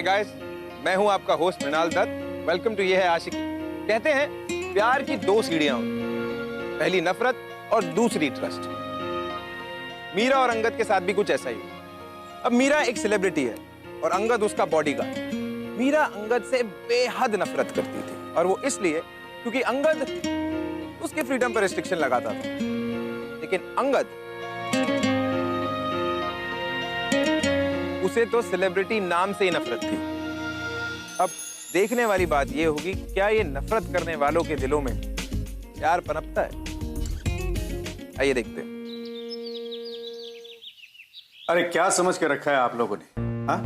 Hi guys, मैं हूं आपका host Mrinal Dutt. Welcome to Yeh Hai आशिकी। कहते हैं प्यार की दो सीढ़ियां होती, पहली नफरत और दूसरी ट्रस्ट। मीरा और अंगद के साथ भी कुछ ऐसा ही हुआ। अब मीरा एक सेलिब्रिटी है और अंगद उसका बॉडीगार्ड। मीरा अंगद से बेहद नफरत करती थी, और वो इसलिए क्योंकि अंगद उसके फ्रीडम पर रिस्ट्रिक्शन लगाता था। लेकिन अंगद, उसे तो सेलिब्रिटी नाम से ही नफरत थी। अब देखने वाली बात यह होगी, क्या ये नफरत करने वालों के दिलों में प्यार पनपता है? आइए देखते हैं। अरे क्या समझ के रखा है आप लोगों ने? हाँ,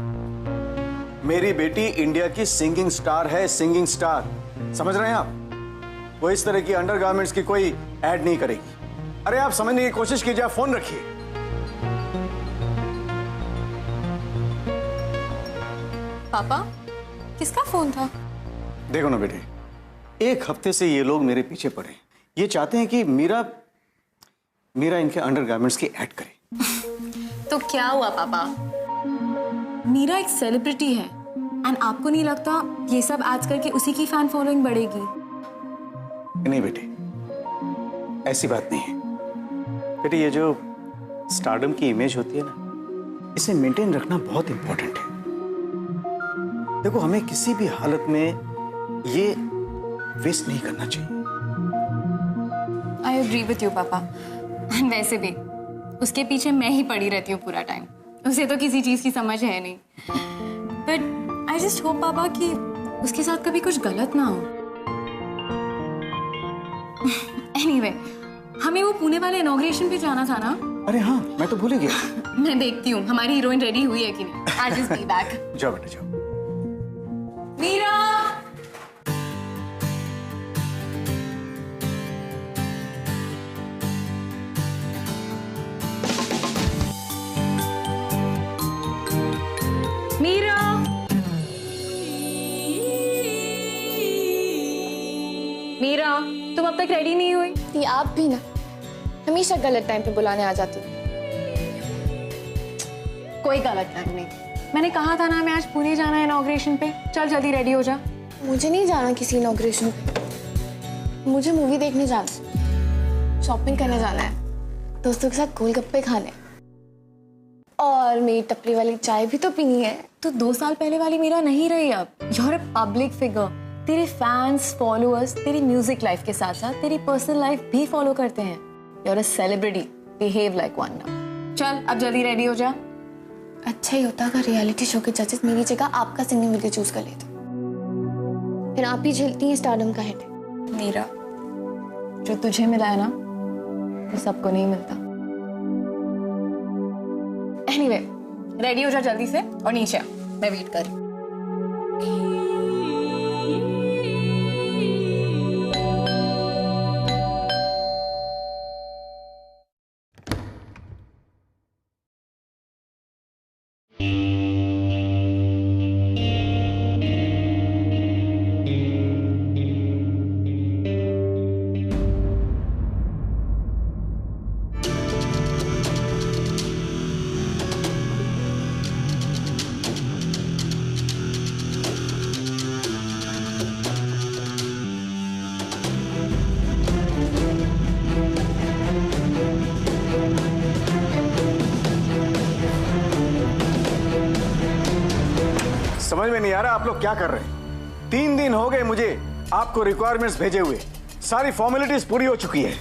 मेरी बेटी इंडिया की सिंगिंग स्टार है, सिंगिंग स्टार। समझ रहे हैं आप? वो इस तरह की अंडरगारमेंट्स की कोई ऐड नहीं करेगी। अरे आप समझने की कोशिश कीजिए, फोन रखिए। पापा, किसका फोन था? देखो ना बेटे, एक हफ्ते से ये लोग मेरे पीछे पड़े हैं। ये चाहते हैं कि मीरा इनके अंडरगारमेंट्स की ऐड करे। तो क्या हुआ पापा? मीरा एक सेलिब्रिटी है एंड आपको नहीं लगता ये सब एड्स करके उसी की फैन फॉलोइंग बढ़ेगी? नहीं बेटे, ऐसी बात नहीं है। बेटे, ये जो स्टारडम की इमेज होती है ना, इसे मेंटेन रखना बहुत इंपॉर्टेंट है। देखो, हमें किसी भी हालत में ये वेस्ट नहीं करना चाहिए। आई एग्री विथ यू पापा। एंड वैसे भी उसके पीछे मैं ही पड़ी रहती हूँ पूरा टाइम। उसे तो किसी चीज की समझ है नहीं। बट आई जस्ट होप पापा कि उसके साथ कभी कुछ गलत ना हो। एनीवे, हमें वो पुणे वाले इनॉग्रेशन पे जाना था ना? अरे हाँ, मैं तो भूल ही गया। मैं देखती हूँ हमारी हीरोइन रेडी हुई है कि नहीं। I just be back. जाओ बेटा, जाओ। मीरा! मीरा! मीरा, तुम अब तक रेडी नहीं हुई? ये आप भी ना हमेशा गलत टाइम पे बुलाने आ जाती हो। कोई गलत टाइम नहीं। मैंने कहा था ना मैं आज पुणे जाना है इनॉग्रेशन पे। चल जल्दी रेडी हो जा। मुझे नहीं जाना किसी इनॉग्रेशन पे। मुझे मूवी देखने जाना है, शॉपिंग करने जाना है, दोस्तों के साथ गोलगप्पे खाने, और मेरी टपरी वाली चाय भी तो पीनी है। तो 2 साल पहले वाली मीरा नहीं रही अब। You are a public figure. तेरे फैंस, फॉलोअर्स तेरी म्यूजिक लाइफ के साथ साथ तेरी पर्सनल लाइफ भी फॉलो करते हैं। You are a celebrity, behave like one now. चल अब जल्दी रेडी हो जा। अच्छा ही होता अगर रियलिटी शो के जजेस मेरी जगह आपका सिंगिंग वीडियो चूज कर लेते। फिर आप ही झेलती हैं स्टारडम का हिट। मीरा, जो तुझे मिला है ना, वो सबको नहीं मिलता। एनीवे, रेडी हो जा जल्दी से और नीचे आ, मैं वेट कर रही हूँ। समझ में नहीं आ रहा आप लोग क्या कर रहे हैं। 3 दिन हो गए मुझे आपको रिक्वायरमेंट्स भेजे हुए। सारी फॉर्मेलिटीज पूरी हो चुकी है।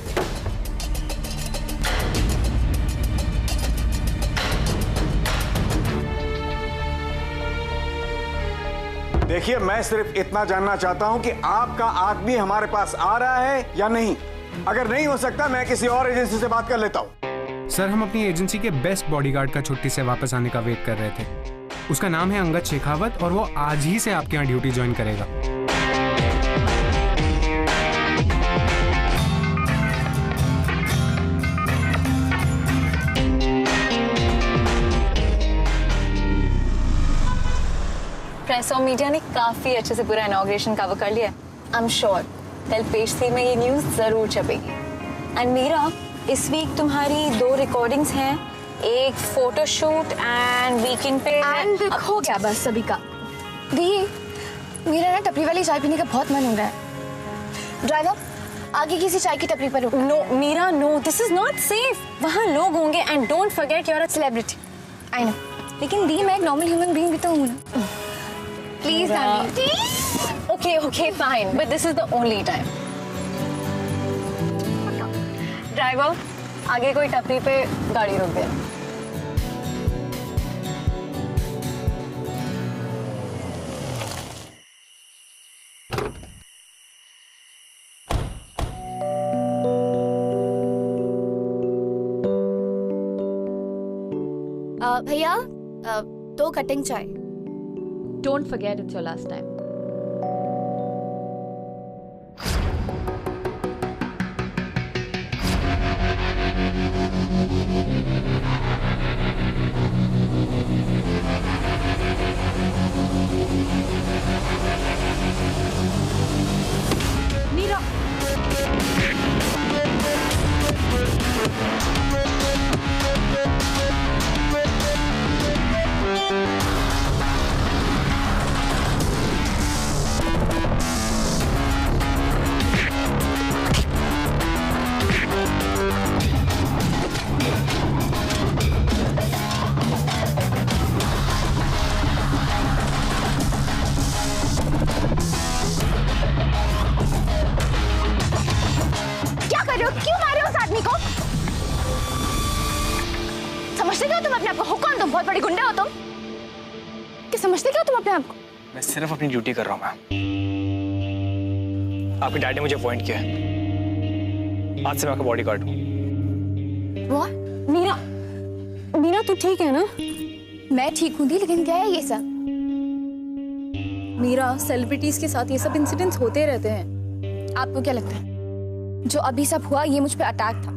देखिए, मैं सिर्फ इतना जानना चाहता हूं कि आपका आदमी हमारे पास आ रहा है या नहीं। अगर नहीं हो सकता, मैं किसी और एजेंसी से बात कर लेता हूं। सर, हम अपनी एजेंसी के बेस्ट बॉडीगार्ड का छुट्टी से वापस आने का वेट कर रहे थे। उसका नाम है अंगद शेखावत और वो आज ही से आपके यहाँ ड्यूटी ज्वाइन करेगा। प्रेस और मीडिया ने काफी अच्छे से पूरा इनॉग्रेशन कवर कर लिया। आई एम श्योर कल पेज 3 में ये न्यूज जरूर छपेगी। एंड मीरा, इस वीक तुम्हारी 2 रिकॉर्डिंग्स हैं, एक फोटोशूट एंड वीकेंड पे। एंड हो गया बस सभी का। दी, मेरा ना टपरी वाली चाय पीने का बहुत मन हो रहा है। ड्राइवर, आगे किसी चाय की टपरी पर रुको। No Meera, no, this is not safe. वहाँ लोग होंगे and don't forget you are a celebrity. I know, लेकिन दी मैं एक नॉर्मल ह्यूमन बीइंग भी तो हूँ ना। Please darling. Okay, okay, fine, but this is the only time. Driver, आगे कोई टपरी पे गाड़ी रोक देना। भैया, 2 कटिंग चाय। Don't forget it's your last time. Meera, क्यों मारे उस आदमी को? समझते क्या हो तुम अपने आप को? हो कौन तुम? बहुत बड़ी गुंडा हो तुम? क्या समझते क्या हो तुम अपने आप को? मैं सिर्फ अपनी ड्यूटी कर रहा हूँ मैम। आपके डैडी ने मुझे अपॉइंट किया है। आज से मैं आपका बॉडीगार्ड हूँ। What? मीरा, मीरा तू ठीक है ना? मैं ठीक हूँ दी, लेकिन क्या है ये सब? मीरा, सेलिब्रिटीज के साथ ये सब इंसिडेंट्स होते रहते हैं। आपको क्या लगता है जो अभी सब हुआ ये मुझ पे अटैक था?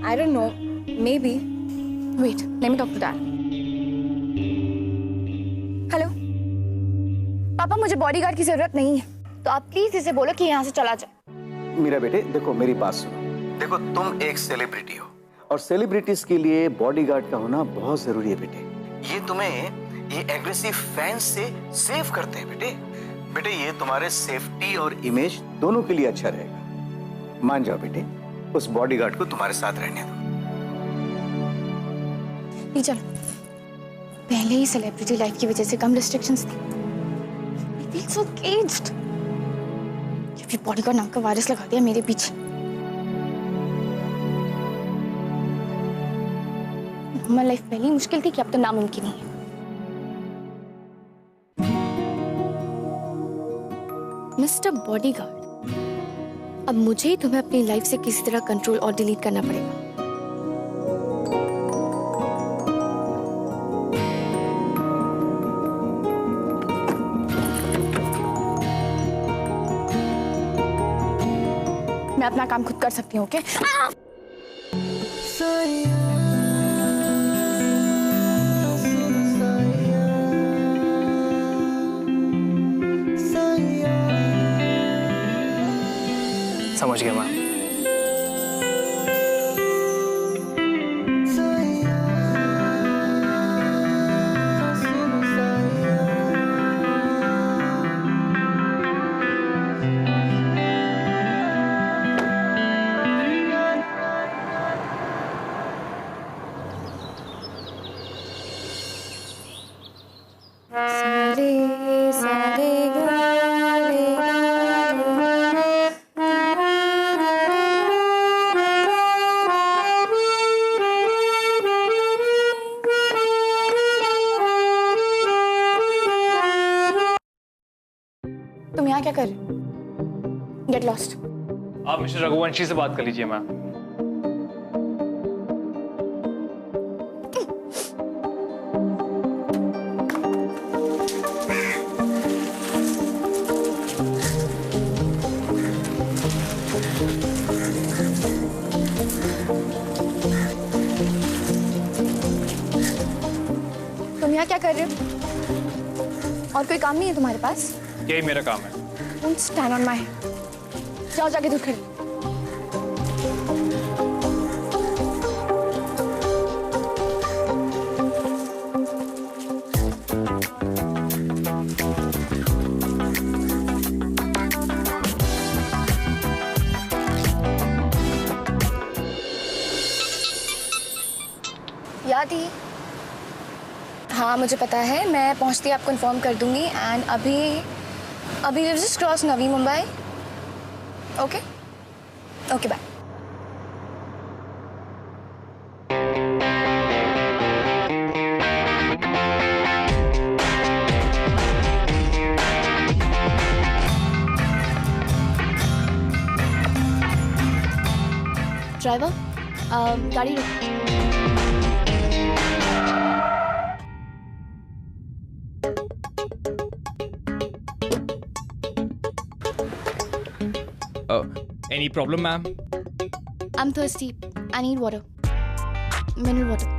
I don't know, maybe. Wait, let me talk to dad. Hello पापा, मुझे बॉडीगार्ड की जरूरत नहीं है, तो आप प्लीज इसे बोलो कि यहाँ से चला जाए। मेरा बेटे देखो, मेरी बात सुनो। देखो, तुम एक सेलिब्रिटी हो और सेलिब्रिटीज के लिए बॉडीगार्ड का होना बहुत जरूरी है बेटे। ये तुम्हें ये एग्रेसिव फैंस से सेव करते हैं बेटे। बेटे ये तुम्हारे सेफ्टी और इमेज दोनों के लिए अच्छा रहेगा। मान जाओ बेटे, उस बॉडीगार्ड को तुम्हारे साथ रहने दो। नहीं चलो, पहले ही सेलिब्रिटी लाइफ की वजह से कम रिस्ट्रिक्शंस थी। I feel so caged। जब ये बॉडीगार्ड नाम का वायरस लगा दिया मेरे पीछे। नॉर्मल लाइफ पहले ही मुश्किल थी कि अब तो नामुमकिन ही है। मिस्टर बॉडीगार्ड, अब मुझे ही तुम्हें अपनी लाइफ से किसी तरह कंट्रोल और डिलीट करना पड़ेगा। मैं अपना काम खुद कर सकती हूँ, ओके? समझ गया मैम। तुम यहाँ क्या कर रहे हो? Get lost. आप मिस्टर रघुवंशी से बात कर लीजिए मैम। तुम यहाँ क्या कर रहे हो? और कोई काम नहीं है तुम्हारे पास? यही मेरा काम है। Don't stand on my head। जाओ जाके दूर खड़े। थी। हाँ मुझे पता है, मैं पहुंचती आपको इन्फॉर्म कर दूंगी। एंड अभी just cross Navi Mumbai. Okay okay bye. Driver गाड़ी रोक। Any problem, ma'am? I'm thirsty. I need water. Mineral water.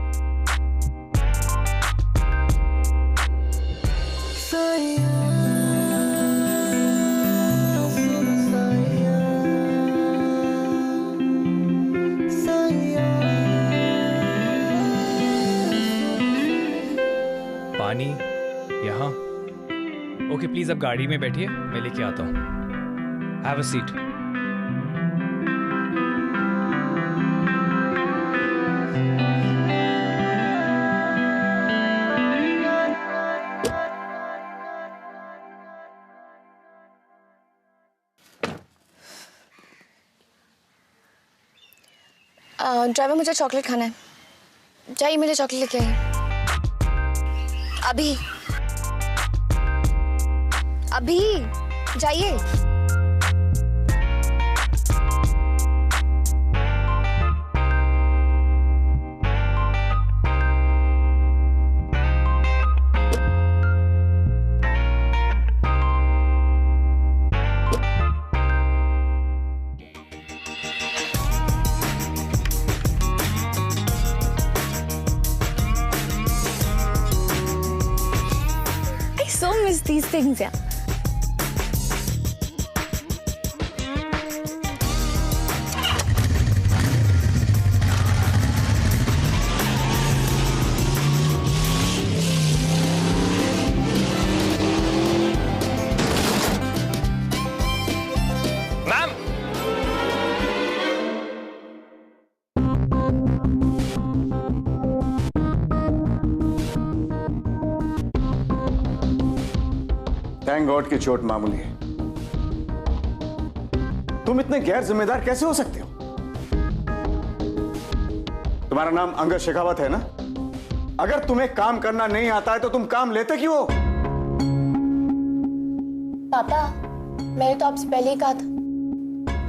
पानी यहाँ? ओके प्लीज अब गाड़ी में बैठिए, मैं लेके आता हूँ। Have a seat. ड्राइवर मुझे चॉकलेट खाना है, जाइए मुझे चॉकलेट लेके आइए अभी अभी जाइए। I so miss these things, yeah. Ma'am thank God की चोट मामूली है। तुम इतने गैर जिम्मेदार कैसे हो सकते हो? तुम्हारा नाम अंगद शेखावत है ना? अगर तुम्हें काम करना नहीं आता है तो तुम काम लेते क्यों हो? पापा मैंने तो आपसे पहले ही कहा था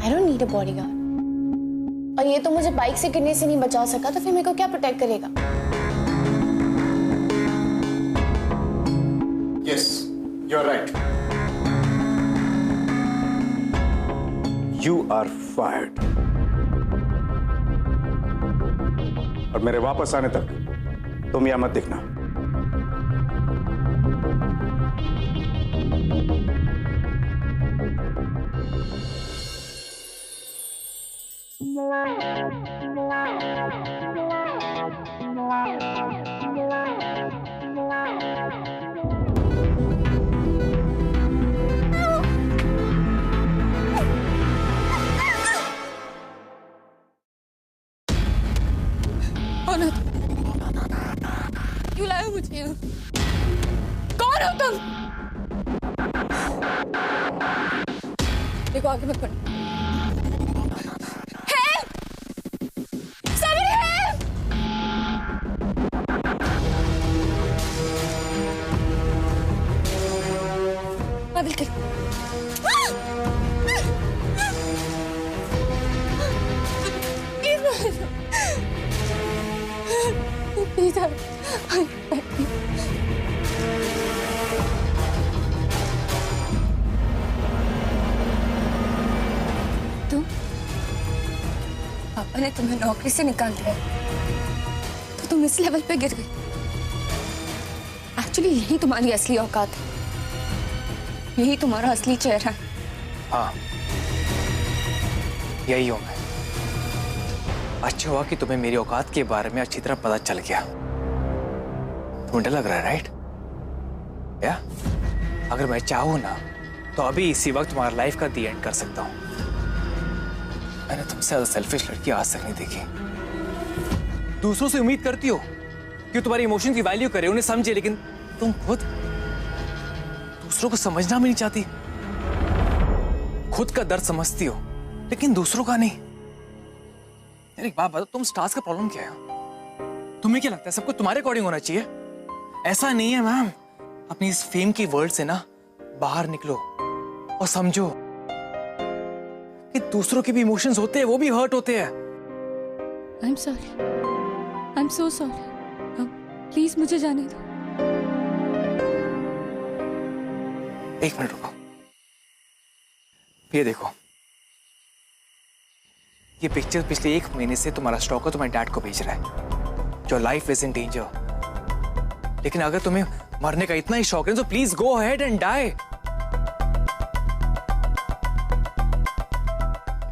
I don't need a bodyguard. और ये तो मुझे बाइक से गिरने से नहीं बचा सका, तो फिर मेरे को क्या प्रोटेक्ट करेगा? Yes you are right. You are fired. और मेरे वापस आने तक तुम यहां मत दिखना। क्यों लाए मुझे? कौन हो तुम? देखो आगे मत बढ़। पापा ने तुम्हें नौकरी से निकाल दिया तो तुम इस लेवल पे गिर गई। एक्चुअली यही तुम्हारी असली औकात है, यही तुम्हारा असली चेहरा है। हाँ यही हूं मैं। अच्छा हुआ कि तुम्हें मेरी औकात के बारे में अच्छी तरह पता चल गया। तुम्हें डर लग रहा है राइट? या अगर मैं चाहूं ना तो अभी इसी वक्त तुम्हारा लाइफ का दी एंड कर सकता हूं। मैंने तुमसे ज्यादा सेल्फिश लड़की आज तक नहीं देखी। दूसरों से उम्मीद करती हो कि तुम्हारी इमोशन की वैल्यू करे, उन्हें समझे, लेकिन तुम खुद दूसरों को समझना भी नहीं चाहती। खुद का दर्द समझती हो लेकिन दूसरों का नहीं। यार एक बात बताओ, तुम स्टार्स का प्रॉब्लम क्या है? तुम्हें क्या लगता है सब कुछ तुम्हारे अकॉर्डिंग होना चाहिए? ऐसा नहीं है मैम। अपनी इस फेम की वर्ल्ड से ना बाहर निकलो और समझो कि दूसरों के भी इमोशंस होते हैं, वो भी हर्ट होते हैं। I am sorry, I am so sorry. Please मुझे जाने दो। एक मिनट रुको, ये देखो, ये पिक्चर पिछले 1 महीने से तुम्हारा स्टॉकर तुम्हारे डैड को भेज रहा है। Your life is in danger. लेकिन अगर तुम्हें मरने का इतना ही शौक है तो please go ahead and die.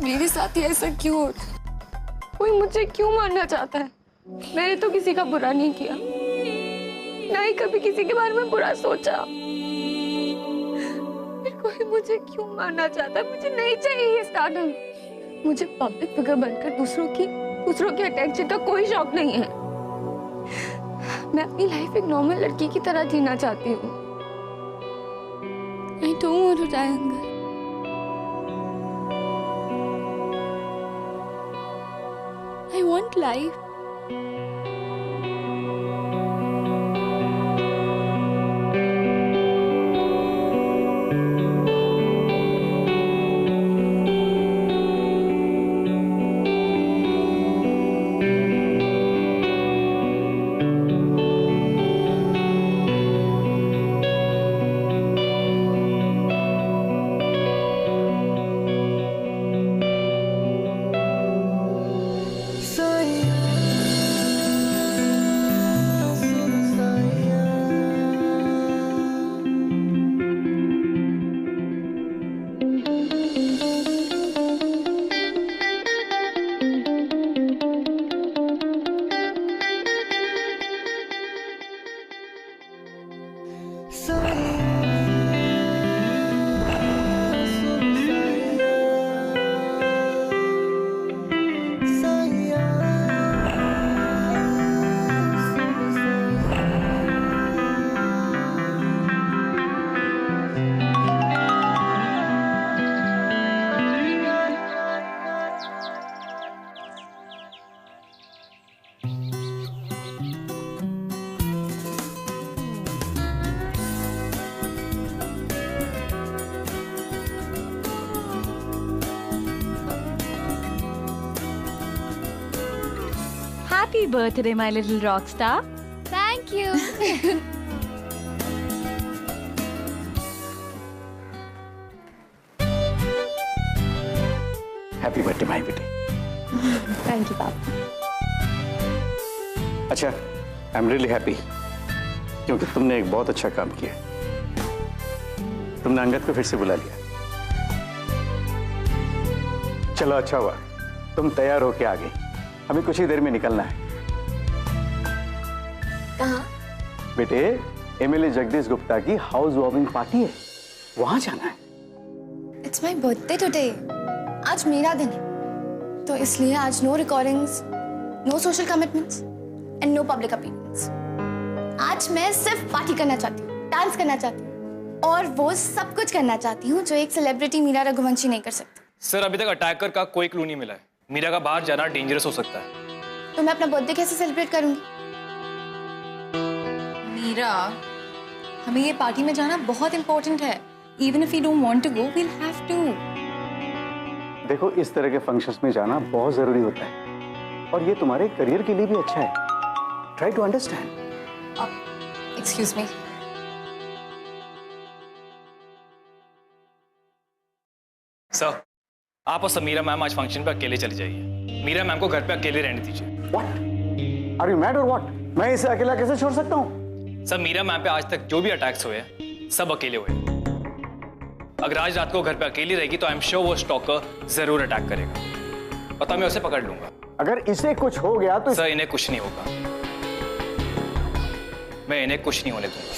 मेरे साथ ही ऐसा क्यों हो रहा है? कोई मुझे क्यों मारना चाहता है? मैंने तो किसी का बुरा नहीं किया, ना ही कभी किसी के बारे में बुरा सोचा। फिर कोई मुझे क्यों मारना चाहता है? मुझे नहीं चाहिए ये स्टारडम। मुझे पब्लिक फिगर बनकर दूसरों के अटेंशन का कोई शौक नहीं है। मैं अपनी लाइफ एक नॉर्मल लड़की की तरह जीना चाहती हूँ। I don't want to die, Angad. I want life. Happy birthday, my little rock star. Thank you. Happy birthday my बेटे। Thank you, Papa. अच्छा, आई एम रियली हैप्पी क्योंकि तुमने एक बहुत अच्छा काम किया। तुमने अंगद को फिर से बुला लिया। चलो अच्छा हुआ, तुम तैयार होके आ गई। हमें कुछ ही देर में निकलना है। कहाँ? बेटे, एमएलए जगदीश गुप्ता की हाउस वार्मिंग पार्टी है, वहां जाना है। It's my birthday today. आज मेरा दिन है, तो इसलिए आज no recordings, no social commitments and no public appearance. आज मैं सिर्फ पार्टी करना चाहती हूँ, डांस करना चाहती हूँ और वो सब कुछ करना चाहती हूँ जो एक सेलिब्रिटी मीरा रघुवंशी नहीं कर सकती। सर, अभी तक अटैकर का कोई क्लू नहीं मिला है। मीरा का बाहर जाना डेंजरस हो सकता है। तो मैं अपना बर्थडे कैसे सेलिब्रेट करूंगी? मीरा, हमें ये पार्टी में जाना बहुत इंपॉर्टेंट है। Even if you don't want to go, we'll have to. देखो, इस तरह के फंक्शंस में जाना बहुत जरूरी होता है और ये तुम्हारे करियर के लिए भी अच्छा है। Try to understand. Excuse me. Sir, आप और समीरा मैम आज फंक्शन पे अकेले चली जाइए। मीरा मैम को घर पे अकेले रहने दीजिए। व्हाट? आर यू मैड और व्हाट? मैं इसे अकेला कैसे छोड़ सकता हूँ? सर, मीरा मैम पे आज तक जो भी अटैक्स हुए हैं सब अकेले हुए। अगर आज रात को घर पे अकेली रहेगी तो आई एम श्योर वो स्टॉकर जरूर अटैक करेगा। पता, मैं उसे पकड़ लूंगा। अगर इसे कुछ हो गया तो सर, इन्हें कुछ नहीं होगा। मैं इन्हें कुछ नहीं होने दूंगा।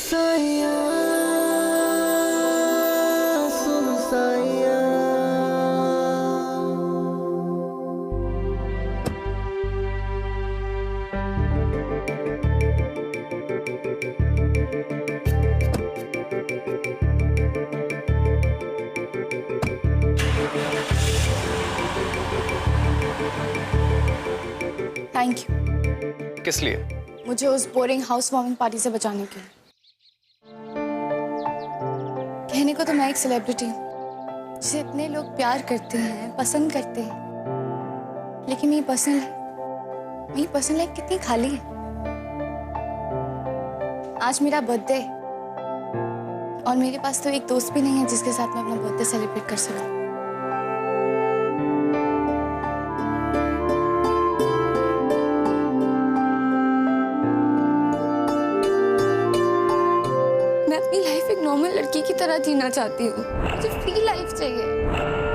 थैंक यू किस लिए? मुझे उस बोरिंग हाउस वार्मिंग पार्टी से बचाने के लिए। कहने को तो मैं एक सेलिब्रिटी हूँ जिसे इतने लोग प्यार करते हैं, पसंद करते हैं, लेकिन मेरी पर्सनल लाइफ कितनी खाली है। आज मेरा बर्थडे और मेरे पास तो एक दोस्त भी नहीं है जिसके साथ मैं अपना बर्थडे सेलिब्रेट कर सकूं। मैं अपनी लाइफ एक नॉर्मल लड़की की तरह जीना चाहती हूँ। मुझे फ्री लाइफ चाहिए।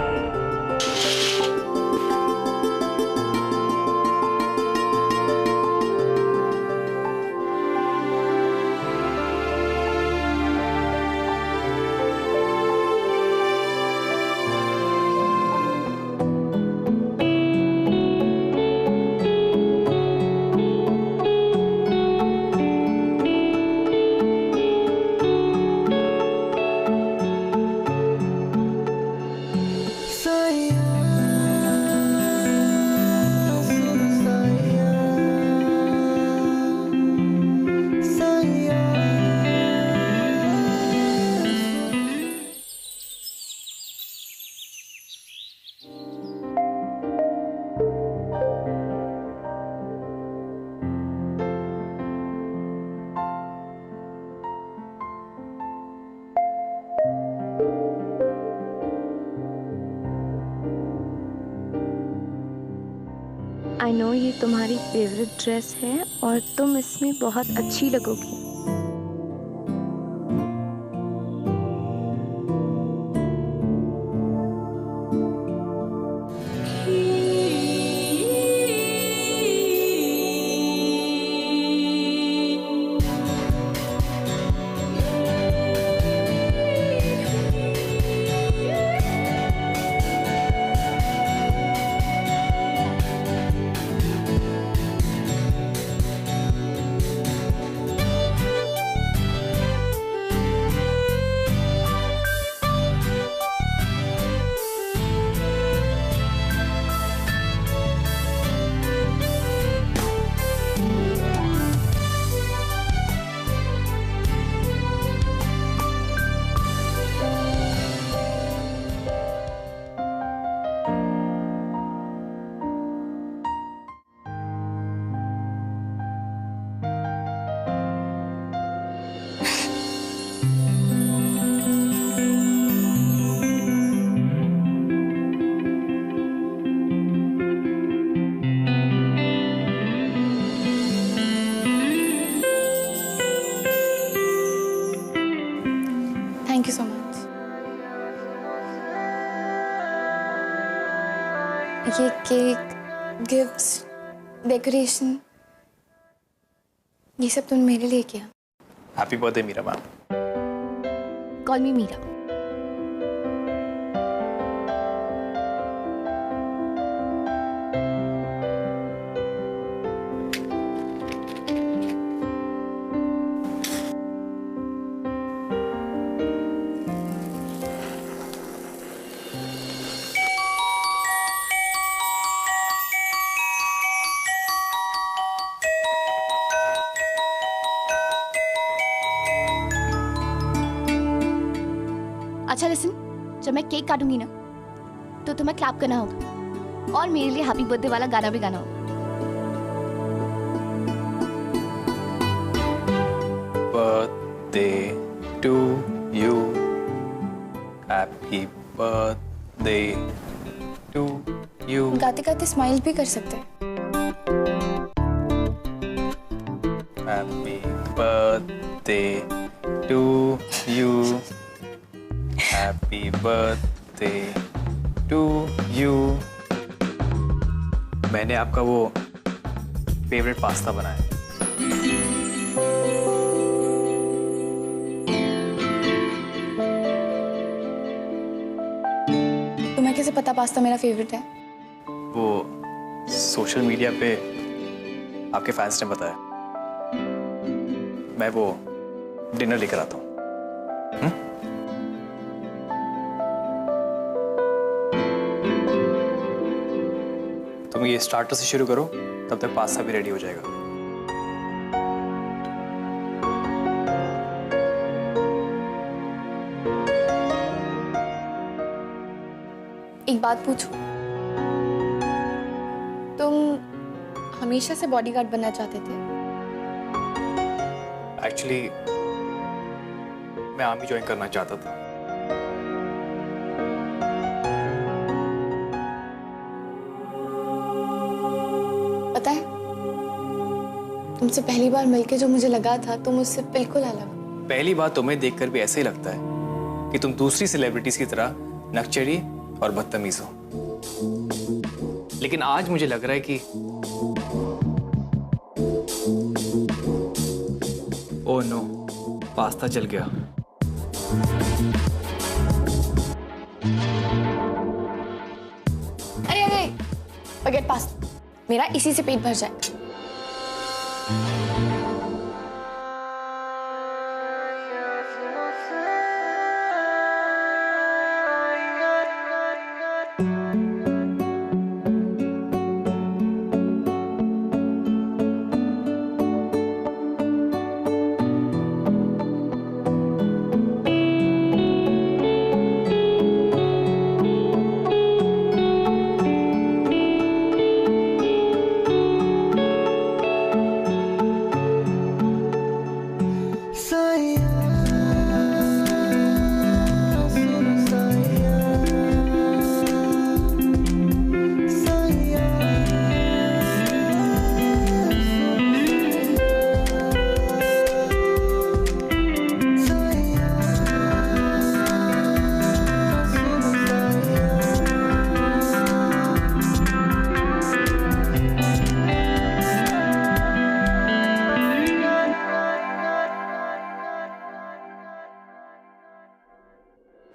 आई नो ये तुम्हारी फेवरेट ड्रेस है और तुम इसमें बहुत अच्छी लगोगी। Thank you so much. ये केक, गिफ्ट्स, डेकोरेशन, ये सब तुमने मेरे लिए किया। Happy birthday Meera ma'am. Call me Meera. अच्छा लिसन, जब मैं केक काटूंगी ना तो तुम्हें क्लैप करना होगा और मेरे लिए हैप्पी बर्थडे वाला गाना भी गाना होगा। Birthday to you, happy birthday to you. गाते गाते स्माइल भी कर सकते हैं। Happy birthday to you, happy birthday to you. मैंने आपका वो फेवरेट पास्ता बनाया। तुम्हें कैसे पता पास्ता मेरा फेवरेट है? वो सोशल मीडिया पे आपके फैंस ने बताया। मैं वो डिनर लेकर आता हूँ। तुम ये स्टार्टर से शुरू करो, तब तक पास्ता भी रेडी हो जाएगा। एक बात पूछूं? तुम हमेशा से बॉडीगार्ड बनना चाहते थे? एक्चुअली मैं आर्मी ज्वाइन करना चाहता था। पता है, तुमसे पहली बार मिलके जो मुझे लगा था तुम उससे बिल्कुल अलग हो। पहली बार तुम्हें देखकर भी ऐसे ही लगता है कि तुम दूसरी सेलिब्रिटीज की तरह नकचरी और बदतमीज हो, लेकिन आज मुझे लग रहा है कि ओह नो, पास्ता जल गया। अरे अरे, फॉरगेट पास्ता, मेरा इसी से पेट भर जाएगा।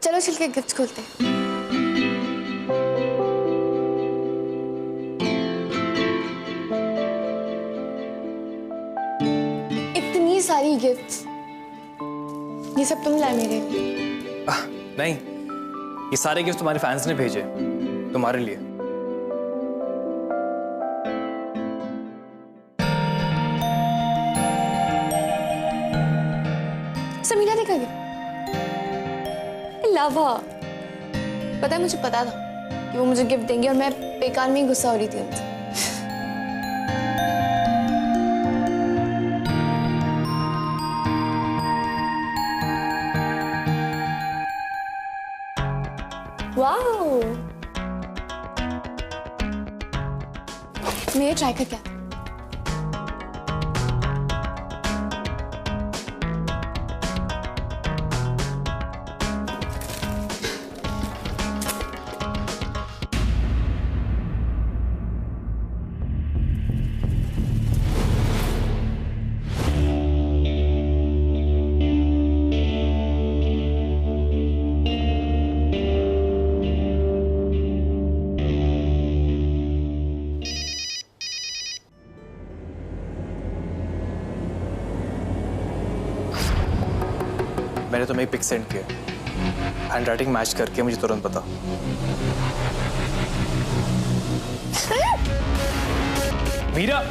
चलो चल के गिफ्ट खोलते हैं। इतनी सारी गिफ्ट्स, ये सब तुम लाए मेरे लिए? नहीं, ये सारे गिफ्ट तुम्हारे फैंस ने भेजे तुम्हारे लिए। समीरा देखा क्या? लाभा, पता है मुझे पता था कि वो मुझे गिफ्ट देंगे और मैं बेकार में ही गुस्सा हो रही थी उनसे। वाओ, मैं ये ट्राई करके आती हूँ। मैंने तुम्हें एक पिक सेंड किया, हैंडराइटिंग मैच करके मुझे तुरंत बता। मीरा,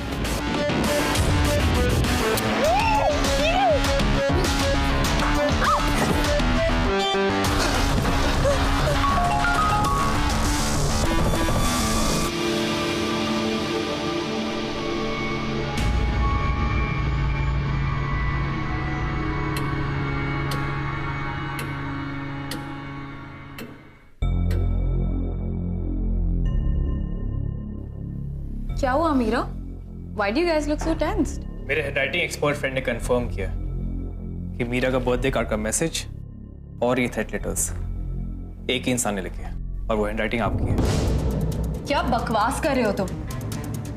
क्या हुआ Meera? Why do you guys look so tensed? मेरे हैंडराइटिंग एक्सपर्ट फ्रेंड ने कंफर्म किया कि मीरा का बर्थडे कार्ड का मैसेज और ये थ्रेट लेटर्स एक ही इंसान ने लिखे और वो हैंडराइटिंग आपकी है। क्या बकवास कर रहे हो तुम?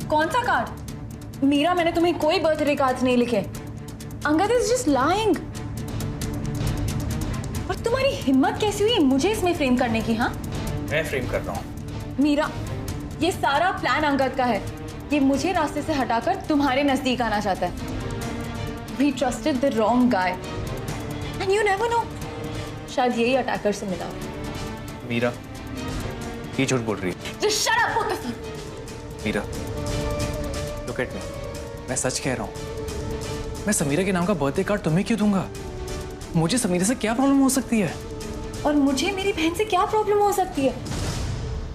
कौन सा कार्ड? मीरा, मैंने तुम्हें कोई बर्थडे कार्ड नहीं लिखे। Angad is just lying. और तुम्हारी हिम्मत कैसी हुई मुझे इसमें फ्रेम करने की? हाँ, मैं फ्रेम कर रहा हूँ। मीरा, ये सारा प्लान अंगद का है। ये मुझे रास्ते से हटाकर तुम्हारे नजदीक आना चाहता है। We trusted the wrong guy, and you never know. शायद यही अटैकर से मिला। मीरा, ये झूठ बोल रही है। Just shut up, both of you. Meera, look at me, मैं सच कह रहा हूँ। मैं समीरा के नाम का बर्थडे कार्ड तुम्हें क्यों दूंगा? मुझे समीरा से क्या प्रॉब्लम हो सकती है? और मुझे मेरी बहन से क्या प्रॉब्लम हो सकती है?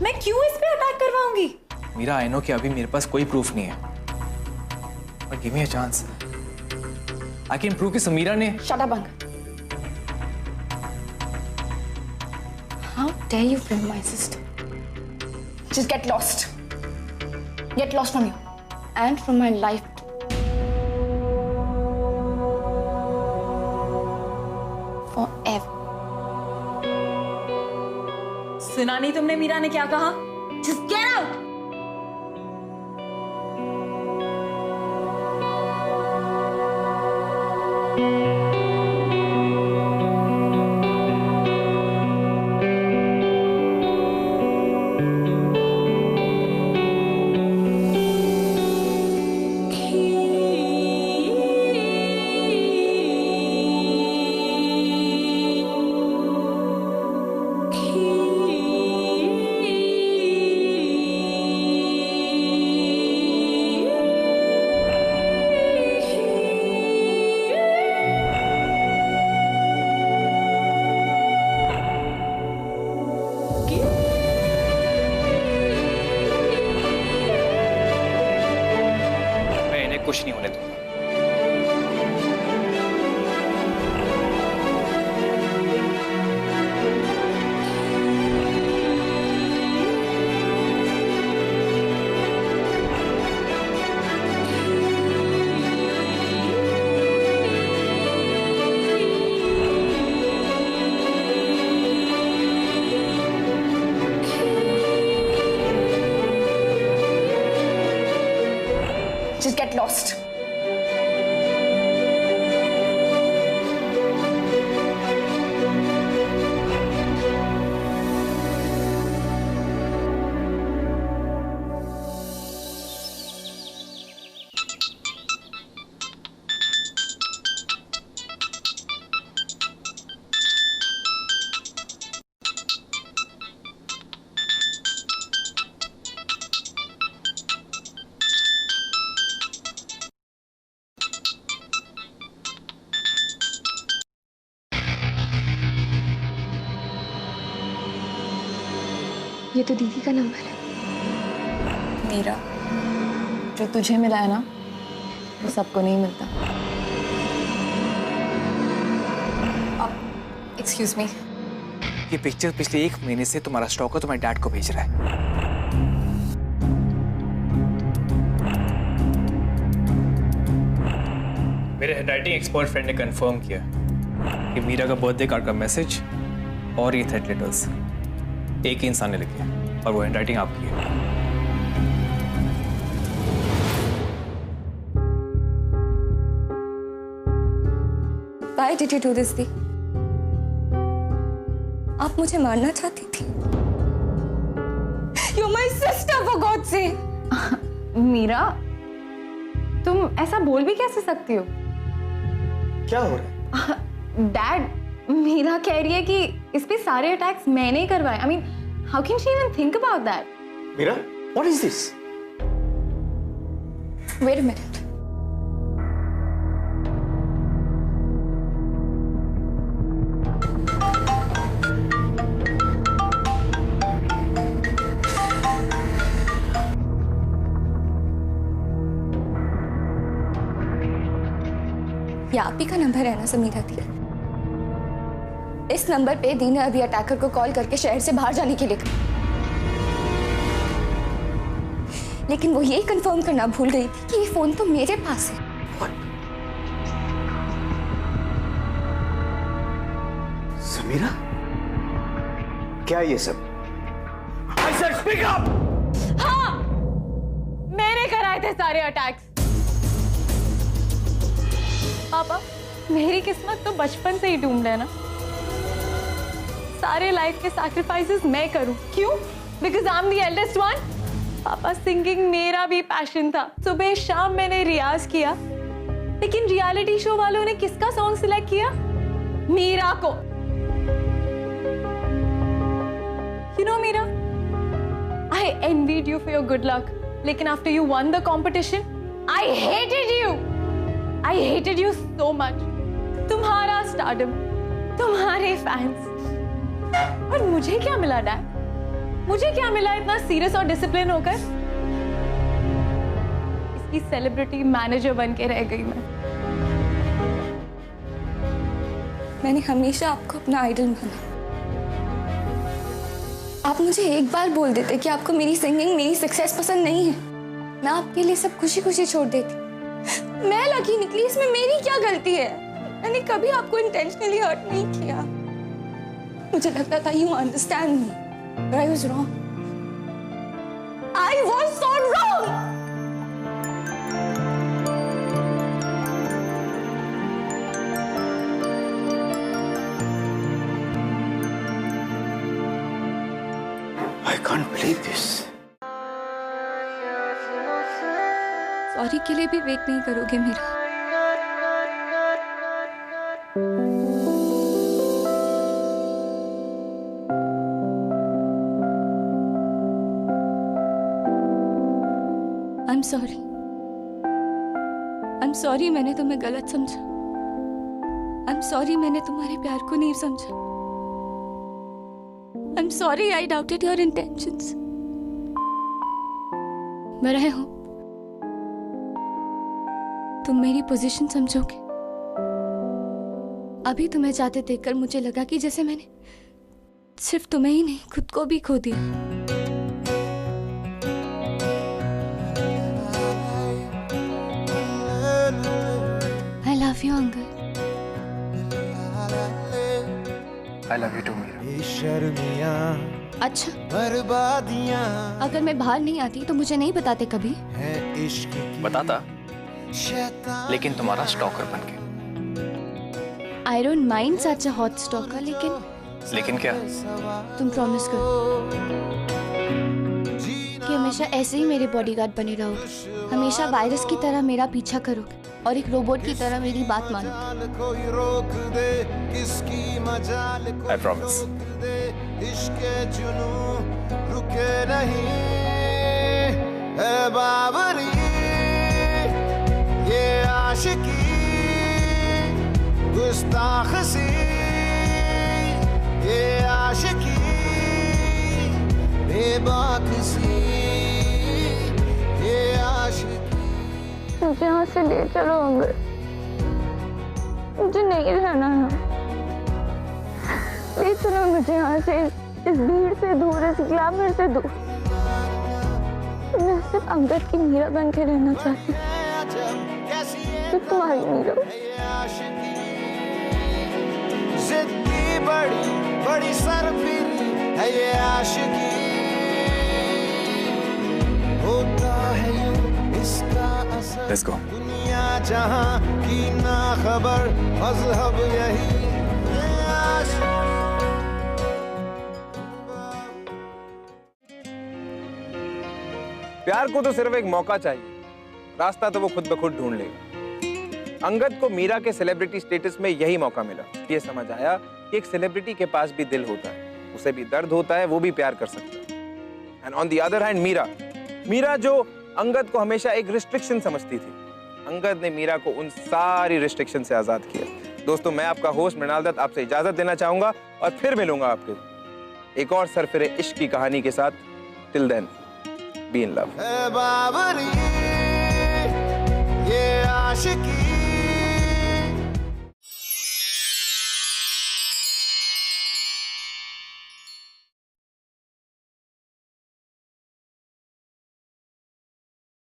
मैं क्यों इस पे अटैक करवाऊंगी? मीरा, आई नो कि अभी मेरे पास कोई प्रूफ नहीं है, पर give me a chance. I can prove कि समीरा ने। Shut up uncle. How dare you film my sister? Just get lost. Get lost from here. And from my life. Forever. सुना नहीं तुमने मीरा ने क्या कहा? Just get out! कुछ नहीं होने दूंगा। Just get lost. ये तो दीदी का नंबर है। मीरा, जो तुझे मिला है ना, वो सबको नहीं मिलता। अब एक्सक्यूज मी, ये पिक्चर पिछले 1 महीने से तुम्हारा स्टॉक है, तुम्हारे डैड को भेज रहा है। मेरे हैंडराइटिंग एक्सपर्ट फ्रेंड ने कंफर्म किया कि मीरा का बर्थडे कार्ड का मैसेज और ये थ्रेड लेटर्स एक ही इंसान ने लिखे हैं और वो हैंडराइटिंग आपकी है। Why did you do this, दी? आप मुझे मारना चाहती थी? You're my sister, for God's sake! Meera, तुम ऐसा बोल भी कैसे सकती हो? क्या हो रहा है? डैड, मीरा कह रही है कि इस पे सारे अटैक्स मैंने ही करवाए। I mean, how can she even think about that? Meera, what is this? Wait a minute. ये आप ही का नंबर है ना समीरा दी? इस नंबर पे दी ने अभी अटैकर को कॉल करके शहर से बाहर जाने के लिए कहा, लेकिन वो यही कंफर्म करना भूल गई थी कि ये फोन तो मेरे पास है। समीरा, क्या ये सब? I said speak up! हाँ, मैंने कराए थे सारे अटैक्स। पापा, मेरी किस्मत तो बचपन से ही डूम्ड है ना। सारे लाइफ के सैक्रिफाइसेस मैं करूं, क्यों? Because I am the eldest one. पापा, सिंगिंग मेरा भी पैशन था। सुबह शाम मैंने रियाज किया, लेकिन रियलिटी शो वालों ने किसका सॉन्ग सिलेक्ट किया? मीरा को। You know Meera, I envied you for your good luck, लेकिन after you won the competition I hated you so much. तुम्हारा स्टारडम, तुम्हारे फैंस, और मुझे क्या मिला डैड? मुझे क्या मिला इतना सीरियस और डिसिप्लिन होकर? इसकी सेलिब्रिटी मैनेजर बन के रह गई मैं। मैंने हमेशा आपको अपना आइडल माना। आप मुझे एक बार बोल देते कि आपको मेरी सिंगिंग, मेरी सक्सेस पसंद नहीं है, मैं आपके लिए सब खुशी खुशी छोड़ देती। मैं लकी निकली, इसमें मेरी क्या गलती है? मैंने कभी आपको इंटेंशनली हर्ट नहीं किया। मुझे लगता था you understand me, but I was wrong. I was so wrong. I can't believe this. Sorry के लिए भी वेट नहीं करोगे मेरा? I'm sorry मैंने तुम्हें गलत समझा। I'm sorry मैंने तुम्हारे प्यार को नहीं समझा। I'm sorry I doubted your intentions। But I hope तुम मेरी पोजीशन समझोगे। अभी तुम्हें जाते देखकर मुझे लगा कि जैसे मैंने सिर्फ तुम्हें ही नहीं, खुद को भी खो दिया। I love you, Angad. I love you too, Meera. अच्छा, अगर मैं बाहर नहीं आती तो मुझे नहीं बताते कभी? बताता, लेकिन तुम्हारा स्टॉकर बनके। I don't mind such a hot stalker, लेकिन क्या? तुम प्रॉमिस करो कि हमेशा ऐसे ही मेरे बॉडीगार्ड बने रहोगे, हमेशा वायरस की तरह मेरा पीछा करोगे और एक रोबोट की तरह मेरी बात मानोगे। I promise। ये आशिकी गुस्ताख सी, ये आशिकी बेबाक सी, ये आशिकी। मुझे यहाँ से ले चलो अंकल, मुझे नहीं रहना है। ले चलो मुझे यहाँ से, इस भीड़ से दूर, इस ग्लैमर से दूर। मैं सिर्फ अंगद की मीरा बन के रहना चाहती हूँ, सिर्फ तुम्हारी मीरा। जिद्दी बड़ी बड़ी सरफिरी है ये आशिकी, होता है यूं इसका असर। Let's go। दुनिया जहां की ना खबर, मजहब यही ये आशिकी। प्यार को तो सिर्फ एक मौका चाहिए, रास्ता तो वो खुद ब खुद ढूंढ लेगा। अंगद को मीरा के सेलिब्रिटी स्टेटस में यही मौका मिला। ये समझ आया कि एक सेलिब्रिटी के पास भी दिल होता है, उसे भी दर्द होता है, वो भी प्यार कर सकता है। And on the other hand Meera जो अंगद को हमेशा एक रिस्ट्रिक्शन समझती थी, अंगद ने मीरा को उन सारी रिस्ट्रिक्शन से आजाद किया। दोस्तों, मैं आपका होस्ट मृणाल दत्त आपसे इजाजत देना चाहूंगा और फिर मिलूंगा आपके एक और सरफिरे इश्क की कहानी के साथ। Till then, be in love. बाबरी ये आशिकी